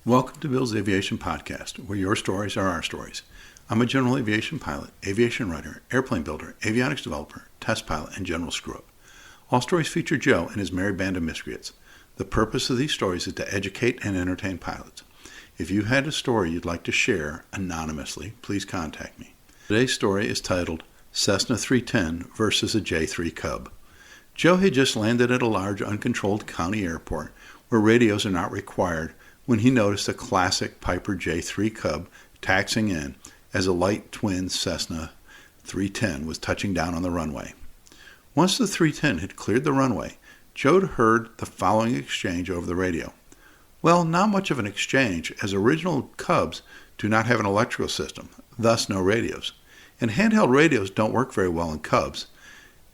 Welcome to Bill's Aviation Podcast, where your stories are our stories. I'm a general aviation pilot, aviation writer, airplane builder, avionics developer, test pilot, and general screw-up. All stories feature Joe and his merry band of miscreants. The purpose of these stories is to educate and entertain pilots. If you had a story you'd like to share anonymously, please contact me. Today's story is titled Cessna 310 versus a J3 Cub. Joe had just landed at a large uncontrolled county airport where radios are not required when he noticed a classic Piper J3 Cub taxiing in as a light twin Cessna 310 was touching down on the runway. Once the 310 had cleared the runway, Joe heard the following exchange over the radio. Well, not much of an exchange, as original Cubs do not have an electrical system, thus no radios. And handheld radios don't work very well in Cubs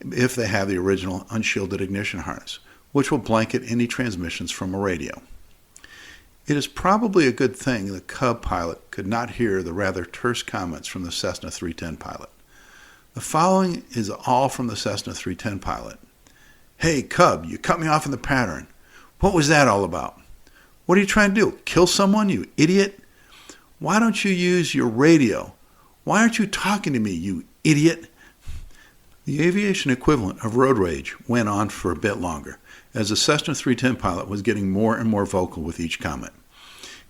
if they have the original unshielded ignition harness, which will blanket any transmissions from a radio. It is probably a good thing the Cub pilot could not hear the rather terse comments from the Cessna 310 pilot. The following is all from the Cessna 310 pilot. Hey, Cub, you cut me off in the pattern. What was that all about? What are you trying to do? Kill someone, you idiot? Why don't you use your radio? Why aren't you talking to me, you idiot? The aviation equivalent of road rage went on for a bit longer, as the Cessna 310 pilot was getting more and more vocal with each comment.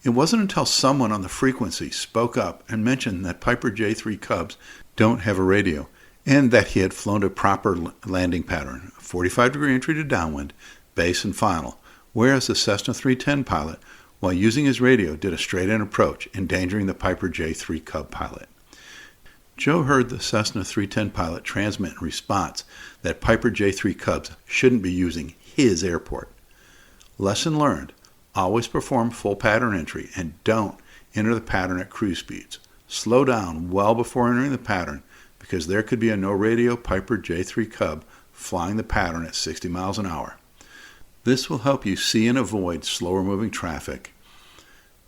It wasn't until someone on the frequency spoke up and mentioned that Piper J3 Cubs don't have a radio, and that he had flown a proper landing pattern, 45-degree entry to downwind, base and final, whereas the Cessna 310 pilot, while using his radio, did a straight-in approach, endangering the Piper J3 Cub pilot. Joe heard the Cessna 310 pilot transmit in response that Piper J3 Cubs shouldn't be using his airport. Lesson learned: always perform full pattern entry and don't enter the pattern at cruise speeds. Slow down well before entering the pattern, because there could be a no-radio Piper J3 Cub flying the pattern at 60 miles an hour. This will help you see and avoid slower-moving traffic.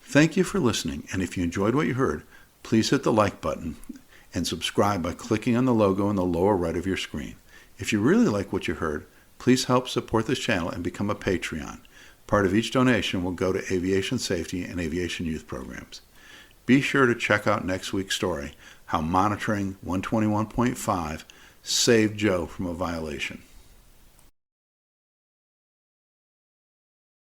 Thank you for listening, and if you enjoyed what you heard, please hit the like button and subscribe by clicking on the logo in the lower right of your screen. If you really like what you heard, please help support this channel and become a Patreon. Part of each donation will go to aviation safety and aviation youth programs. Be sure to check out next week's story, how monitoring 121.5 saved Joe from a violation.